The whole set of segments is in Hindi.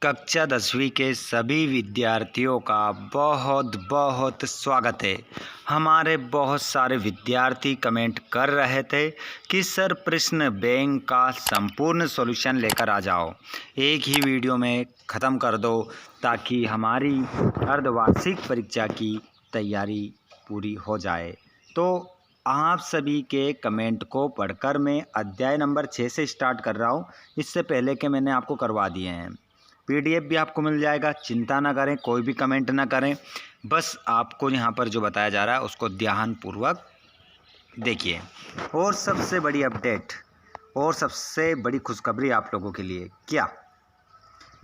कक्षा 10वीं के सभी विद्यार्थियों का बहुत बहुत स्वागत है। हमारे बहुत सारे विद्यार्थी कमेंट कर रहे थे कि सर प्रश्न बैंक का संपूर्ण सॉल्यूशन लेकर आ जाओ, एक ही वीडियो में ख़त्म कर दो ताकि हमारी अर्धवार्षिक परीक्षा की तैयारी पूरी हो जाए। तो आप सभी के कमेंट को पढ़कर मैं अध्याय नंबर 6 से स्टार्ट कर रहा हूँ। इससे पहले के मैंने आपको करवा दिए हैं, पीडीएफ भी आपको मिल जाएगा। चिंता ना करें, कोई भी कमेंट ना करें, बस आपको यहाँ पर जो बताया जा रहा है उसको ध्यानपूर्वक देखिए। और सबसे बड़ी अपडेट और सबसे बड़ी खुशखबरी आप लोगों के लिए क्या,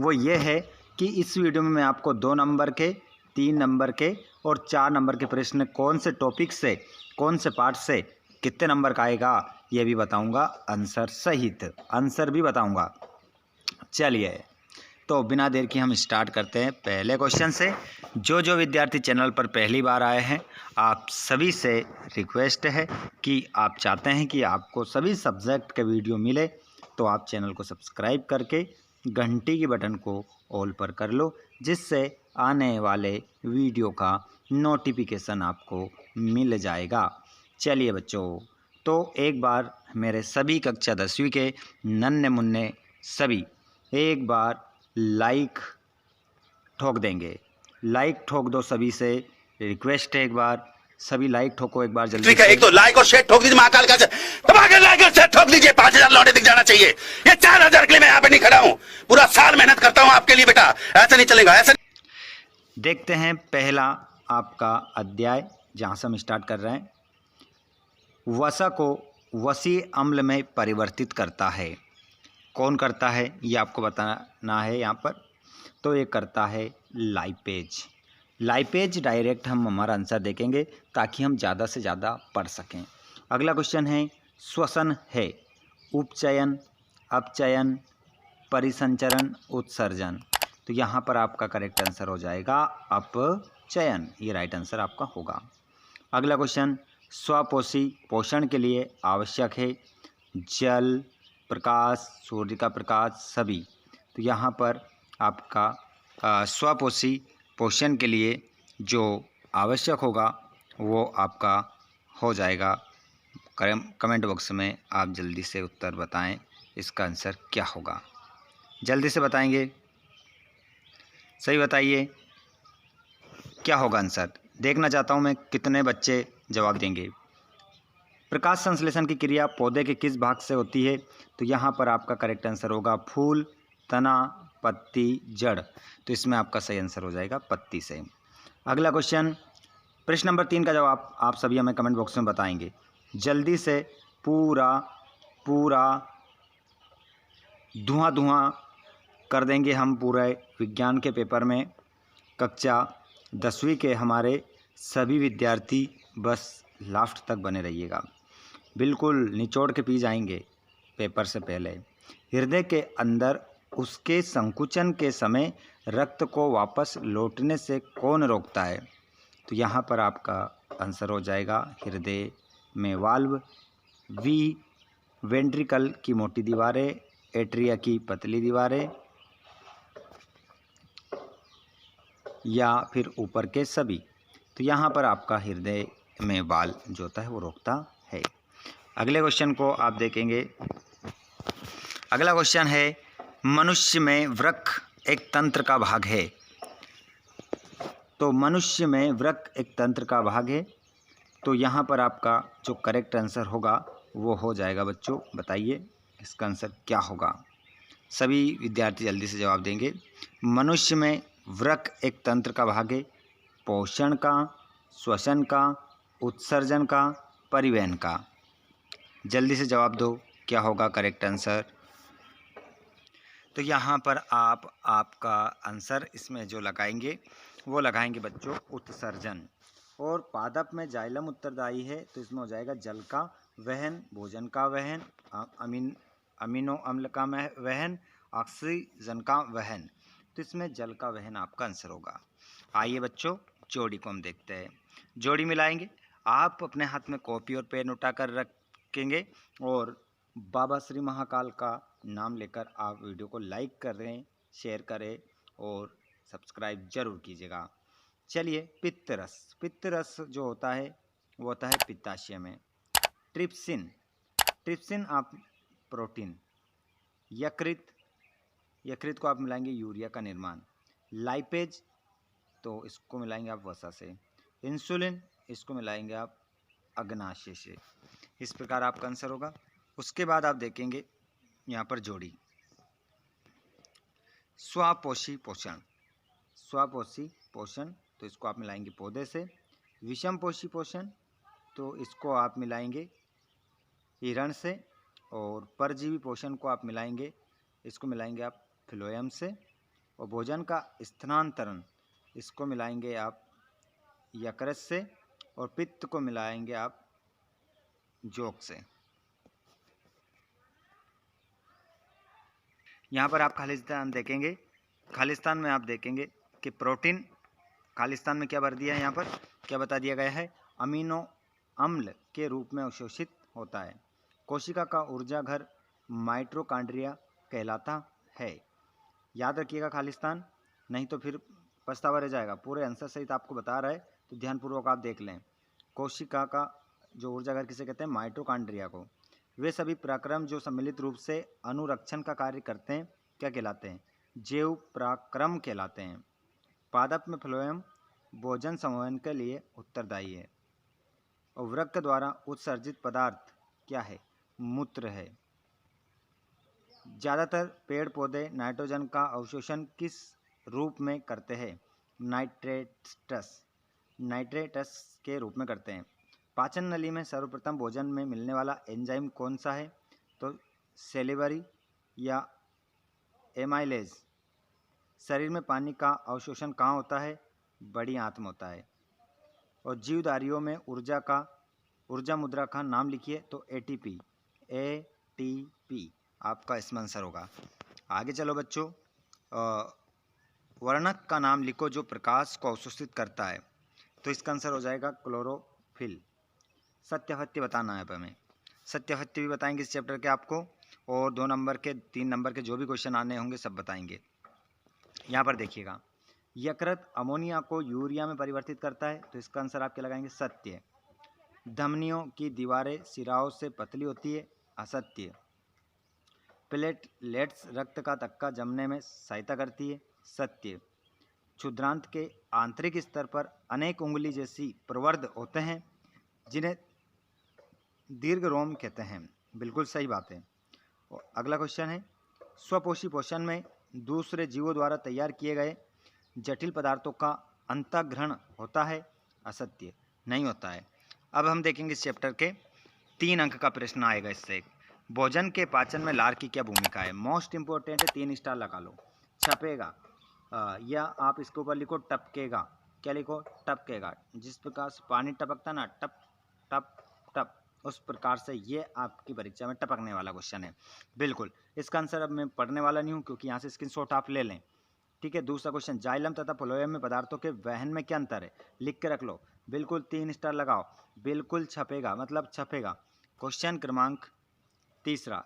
वो ये है कि इस वीडियो में मैं आपको 2 नंबर के, 3 नंबर के और 4 नंबर के प्रश्न कौन से टॉपिक से, कौन से पार्ट से कितने नंबर का आएगा ये भी बताऊंगा, आंसर सहित आंसर भी बताऊंगा। चलिए तो बिना देर की हम स्टार्ट करते हैं पहले क्वेश्चन से। जो विद्यार्थी चैनल पर पहली बार आए हैं, आप सभी से रिक्वेस्ट है कि आप चाहते हैं कि आपको सभी सब्जेक्ट के वीडियो मिले तो आप चैनल को सब्सक्राइब करके घंटी की बटन को ऑल पर कर लो, जिससे आने वाले वीडियो का नोटिफिकेशन आपको मिल जाएगा। चलिए बच्चों, तो एक बार मेरे सभी कक्षा 10वीं के नन्हे मुन्ने सभी एक बार लाइक ठोक देंगे। लाइक ठोक दो, सभी से रिक्वेस्ट है, एक बार सभी लाइक ठोको एक बार जल्दी से। एक तो लाइक और शेयर ठोक दीजिए, महाकाल का दबाकर लाइक और शेयर ठोक दीजिए। 5000 लौटे दिख जाना चाहिए। ये 4000 के लिए मैं यहाँ पे नहीं खड़ा हूँ, पूरा साल मेहनत करता हूँ आपके लिए बेटा, ऐसा नहीं चलेगा। ऐसा देखते हैं पहला आपका अध्याय जहाँ से हम स्टार्ट कर रहे हैं। वसा को वसी अम्ल में परिवर्तित करता है। कौन करता है ये आपको बताना है यहाँ पर। तो ये करता है लाइपेज। लाइपेज डायरेक्ट हम हमारा आंसर देखेंगे ताकि हम ज़्यादा से ज़्यादा पढ़ सकें। अगला क्वेश्चन है श्वसन है उपचयन, अपचयन, परिसंचरण, उत्सर्जन। तो यहाँ पर आपका करेक्ट आंसर हो जाएगा अपचयन, ये राइट आंसर आपका होगा। अगला क्वेश्चन स्वपोषी पोषण के लिए आवश्यक है जल, प्रकाश, सूर्य का प्रकाश सभी। तो यहाँ पर आपका स्वपोषी पोषण के लिए जो आवश्यक होगा वो आपका हो जाएगा। कमेंट बॉक्स में आप जल्दी से उत्तर बताएं, इसका आंसर क्या होगा, जल्दी से बताएंगे, सही बताइए क्या होगा आंसर। देखना चाहता हूँ मैं कितने बच्चे जवाब देंगे। प्रकाश संश्लेषण की क्रिया पौधे के किस भाग से होती है? तो यहाँ पर आपका करेक्ट आंसर होगा फूल, तना, पत्ती, जड़। तो इसमें आपका सही आंसर हो जाएगा पत्ती से। अगला क्वेश्चन, प्रश्न नंबर 3 का जवाब आप सभी हमें कमेंट बॉक्स में बताएंगे जल्दी से। पूरा धुआं कर देंगे हम पूरे विज्ञान के पेपर में। कक्षा 10वीं के हमारे सभी विद्यार्थी बस लास्ट तक बने रहिएगा, बिल्कुल निचोड़ के पी जाएंगे पेपर से पहले। हृदय के अंदर उसके संकुचन के समय रक्त को वापस लौटने से कौन रोकता है? तो यहाँ पर आपका आंसर हो जाएगा हृदय में वाल्व, वी वेंट्रिकल की मोटी दीवारें, एट्रिया की पतली दीवारें, या फिर ऊपर के सभी। तो यहाँ पर आपका हृदय में वाल्व जो होता है वो रोकता है। अगले क्वेश्चन को आप देखेंगे। अगला क्वेश्चन है मनुष्य में वृक्क एक तंत्र का भाग है। तो मनुष्य में वृक्क एक तंत्र का भाग है। तो यहाँ पर आपका जो करेक्ट आंसर होगा वो हो जाएगा बच्चों, बताइए इसका आंसर क्या होगा। सभी विद्यार्थी जल्दी से जवाब देंगे। मनुष्य में वृक्क एक तंत्र का भाग है, पोषण का, श्वसन का, उत्सर्जन का, परिवहन का। जल्दी से जवाब दो क्या होगा करेक्ट आंसर। तो यहाँ पर आप आपका आंसर इसमें जो लगाएंगे वो लगाएंगे बच्चों उत्सर्जन। और पादप में जाइलम उत्तरदायी है, तो इसमें हो जाएगा जल का वहन, भोजन का वहन, अमीनो अम्ल का वहन, ऑक्सीजन का वहन। तो इसमें जल का वहन आपका आंसर होगा। आइए बच्चों जोड़ी को हम देखते हैं। जोड़ी मिलाएंगे। आप अपने हाथ में कॉपी और पेन उठा कर रखेंगे और बाबा श्री महाकाल का नाम लेकर आप वीडियो को लाइक कर रहे हैं शेयर करें और सब्सक्राइब जरूर कीजिएगा। चलिए, पित्तरस। पित्तरस जो होता है वो होता है पित्ताशय में। ट्रिप्सिन, ट्रिप्सिन आप प्रोटीन। यकृत, यकृत को आप मिलाएंगे यूरिया का निर्माण। लाइपेज, तो इसको मिलाएंगे आप वसा से। इंसुलिन, इसको मिलाएंगे आप अग्नाशय से। इस प्रकार आपका आंसर होगा। उसके बाद आप देखेंगे यहाँ पर जोड़ी स्वापोषी पोषण। स्वापोषी पोषण, तो इसको आप मिलाएंगे पौधे से। विषमपोषी पोषण, तो इसको आप मिलाएंगे हिरण से। और परजीवी पोषण को आप मिलाएंगे, इसको मिलाएंगे आप फ्लोएम से। और भोजन का स्थानांतरण, इसको मिलाएंगे आप यकृत से। और पित्त को मिलाएंगे आप जोक से। यहाँ पर आप खालिस्तान देखेंगे, खालिस्तान में आप देखेंगे कि प्रोटीन, खालिस्तान में क्या भर दिया है, यहाँ पर क्या बता दिया गया है, अमीनो अम्ल के रूप में अवशोषित होता है। कोशिका का ऊर्जा घर माइटोकॉन्ड्रिया कहलाता है। याद रखिएगा खालिस्तान, नहीं तो फिर पछतावा रह जाएगा। पूरे आंसर सहित आपको बता रहा है तो ध्यानपूर्वक आप देख लें। कोशिका का जो ऊर्जा घर किसे कहते हैं, माइटोकॉन्ड्रिया को। वे सभी पराक्रम जो सम्मिलित रूप से अनुरक्षण का कार्य करते हैं क्या कहलाते हैं, जैव पराक्रम कहलाते हैं। पादप में फ्लोएम भोजन संवहन के लिए उत्तरदायी है। और वृक्क द्वारा उत्सर्जित पदार्थ क्या है, मूत्र है। ज़्यादातर पेड़ पौधे नाइट्रोजन का अवशोषण किस रूप में करते हैं, नाइट्रेटस, नाइट्रेटस के रूप में करते हैं। पाचन नली में सर्वप्रथम भोजन में मिलने वाला एंजाइम कौन सा है, तो सेलिवरी या एमाइलेज। शरीर में पानी का अवशोषण कहाँ होता है, बड़ी आंत में होता है। और जीवधारियों में ऊर्जा मुद्रा का नाम लिखिए, तो एटीपी, एटीपी आपका इसमें आंसर होगा। आगे चलो बच्चों, वर्णक का नाम लिखो जो प्रकाश को अवशोषित करता है, तो इसका आंसर हो जाएगा क्लोरोफिल। सत्यासत्य बताना है अब हमें, सत्यासत्य भी बताएंगे इस चैप्टर के आपको। और 2 नंबर के 3 नंबर के जो भी क्वेश्चन आने होंगे सब बताएंगे। यहाँ पर देखिएगा, यकृत अमोनिया को यूरिया में परिवर्तित करता है, तो इसका आंसर आप क्या लगाएंगे, सत्य। धमनियों की दीवारें सिराओं से पतली होती है, असत्य। प्लेटलेट्स रक्त का थक्का जमने में सहायता करती है, सत्य। क्षुद्रांत के आंतरिक स्तर पर अनेक उंगली जैसी प्रवर्ध होते हैं जिन्हें दीर्घ रोम कहते हैं, बिल्कुल सही बात है। और अगला क्वेश्चन है, स्वपोषी पोषण में दूसरे जीवों द्वारा तैयार किए गए जटिल पदार्थों का अंतःग्रहण होता है, असत्य, नहीं होता है। अब हम देखेंगे इस चैप्टर के 3 अंक का प्रश्न आएगा इससे। भोजन के पाचन में लार की क्या भूमिका है, मोस्ट इंपॉर्टेंट है, 3 स्टार लगा लो। छपेगा, या आप इसके ऊपर लिखो टपकेगा। क्या लिखो, टपकेगा। जिस प्रकार से पानी टपकता ना, टप टप टप, उस प्रकार से ये आपकी परीक्षा में टपकने वाला क्वेश्चन है। बिल्कुल, इसका आंसर अब मैं पढ़ने वाला नहीं हूँ क्योंकि यहाँ से स्क्रीनशॉट आप ले लें। ठीक है। दूसरा क्वेश्चन, जाइलम तथा फ्लोएम में पदार्थों के वहन में क्या अंतर है, लिख के रख लो। बिल्कुल 3 स्टार लगाओ। बिल्कुल छपेगा, मतलब छपेगा। क्वेश्चन क्रमांक 3,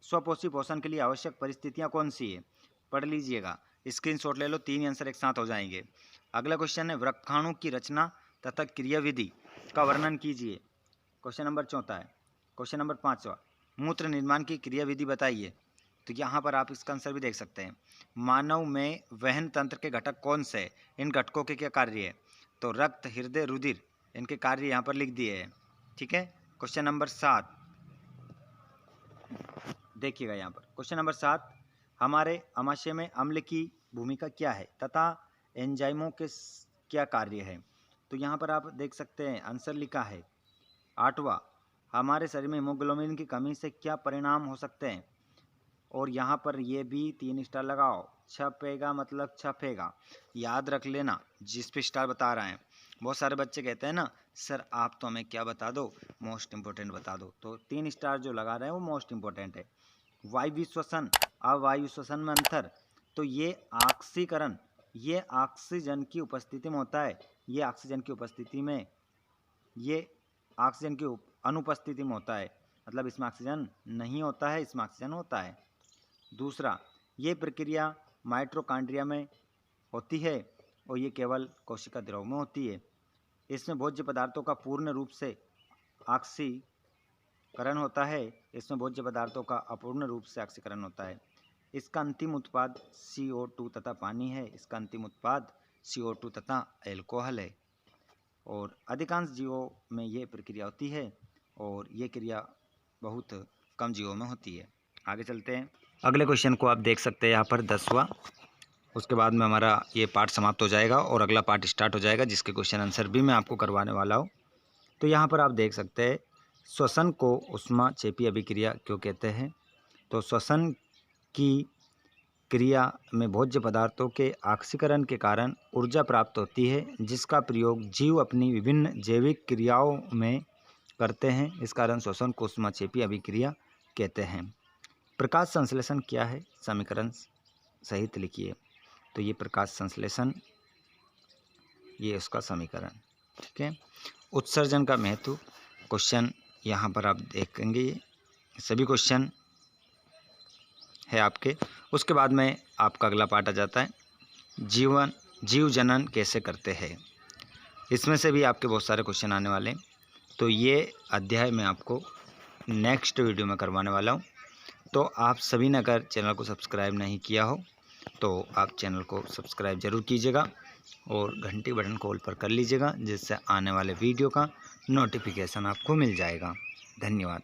स्वपोषी पोषण के लिए आवश्यक परिस्थितियाँ कौन सी है, पढ़ लीजिएगा। स्क्रीनशॉट ले लो, 3 आंसर एक साथ हो जाएंगे। अगला क्वेश्चन है, वृक्काणु की रचना तथा क्रियाविधि का वर्णन कीजिए। क्वेश्चन नंबर 4 है। क्वेश्चन नंबर 5, मूत्र निर्माण की क्रियाविधि बताइए। तो यहाँ पर आप इसका आंसर भी देख सकते हैं। मानव में वहन तंत्र के घटक कौन से, इन घटकों के क्या कार्य है, तो रक्त, हृदय, रुधिर, इनके कार्य यहाँ पर लिख दिए हैं। ठीक है। क्वेश्चन नंबर 7 देखिएगा यहाँ पर। क्वेश्चन नंबर 7, हमारे आमाशय में अम्ल की भूमिका क्या है तथा एंजाइमों के क्या कार्य है। तो यहाँ पर आप देख सकते हैं आंसर लिखा है। 8वां, हमारे शरीर में हीमोग्लोबिन की कमी से क्या परिणाम हो सकते हैं, और यहाँ पर ये भी 3 स्टार लगाओ। छपेगा मतलब छपेगा, याद रख लेना जिस पे स्टार बता रहे हैं। बहुत सारे बच्चे कहते हैं ना, सर आप तो हमें क्या बता दो, मोस्ट इंपॉर्टेंट बता दो। तो 3 स्टार जो लगा रहे हैं वो मोस्ट इंपॉर्टेंट है। वायु श्वसन, अवायु श्वसन में अंतर, तो ये ऑक्सीकरण, ये ऑक्सीजन की उपस्थिति में होता है। ये ऑक्सीजन की उपस्थिति में, ये ऑक्सीजन की अनुपस्थिति में होता है, मतलब इसमें ऑक्सीजन नहीं होता है, इसमें ऑक्सीजन होता है। दूसरा, ये प्रक्रिया माइटोकॉन्ड्रिया में होती है और ये केवल कोशिका द्रव में होती है। इसमें भोज्य पदार्थों का पूर्ण रूप से ऑक्सीकरण होता है। इसमें भोज्य पदार्थों का अपूर्ण रूप से ऑक्सीकरण होता है। इसका अंतिम उत्पाद CO2 तथा पानी है। इसका अंतिम उत्पाद CO2 तथा एल्कोहल है। और अधिकांश जीवों में ये प्रक्रिया होती है और ये क्रिया बहुत कम जीवों में होती है। आगे चलते हैं। अगले क्वेश्चन को आप देख सकते हैं यहाँ पर 10वां। उसके बाद में हमारा ये पार्ट समाप्त हो जाएगा और अगला पार्ट स्टार्ट हो जाएगा, जिसके क्वेश्चन आंसर भी मैं आपको करवाने वाला हूँ। तो यहाँ पर आप देख सकते हैं श्वसन को ऊष्माक्षेपी अभिक्रिया क्यों कहते हैं। तो श्वसन की क्रिया में भोज्य पदार्थों के ऑक्सीकरण के कारण ऊर्जा प्राप्त होती है, जिसका प्रयोग जीव अपनी विभिन्न जैविक क्रियाओं में करते हैं। इस कारण श्वसन को ऊष्माक्षेपी अभिक्रिया कहते हैं। प्रकाश संश्लेषण क्या है, समीकरण सहित लिखिए। तो ये प्रकाश संश्लेषण, ये उसका समीकरण, ठीक है। उत्सर्जन का महत्व, क्वेश्चन यहाँ पर आप देखेंगे, ये सभी क्वेश्चन है आपके। उसके बाद में आपका अगला पार्ट आ जाता है जीव जनन कैसे करते हैं। इसमें से भी आपके बहुत सारे क्वेश्चन आने वाले हैं। तो ये अध्याय मैं आपको नेक्स्ट वीडियो में करवाने वाला हूँ। तो आप सभी ने अगर चैनल को सब्सक्राइब नहीं किया हो तो आप चैनल को सब्सक्राइब ज़रूर कीजिएगा और घंटी बटन को ऑल पर कर लीजिएगा, जिससे आने वाले वीडियो का नोटिफिकेशन आपको मिल जाएगा। धन्यवाद।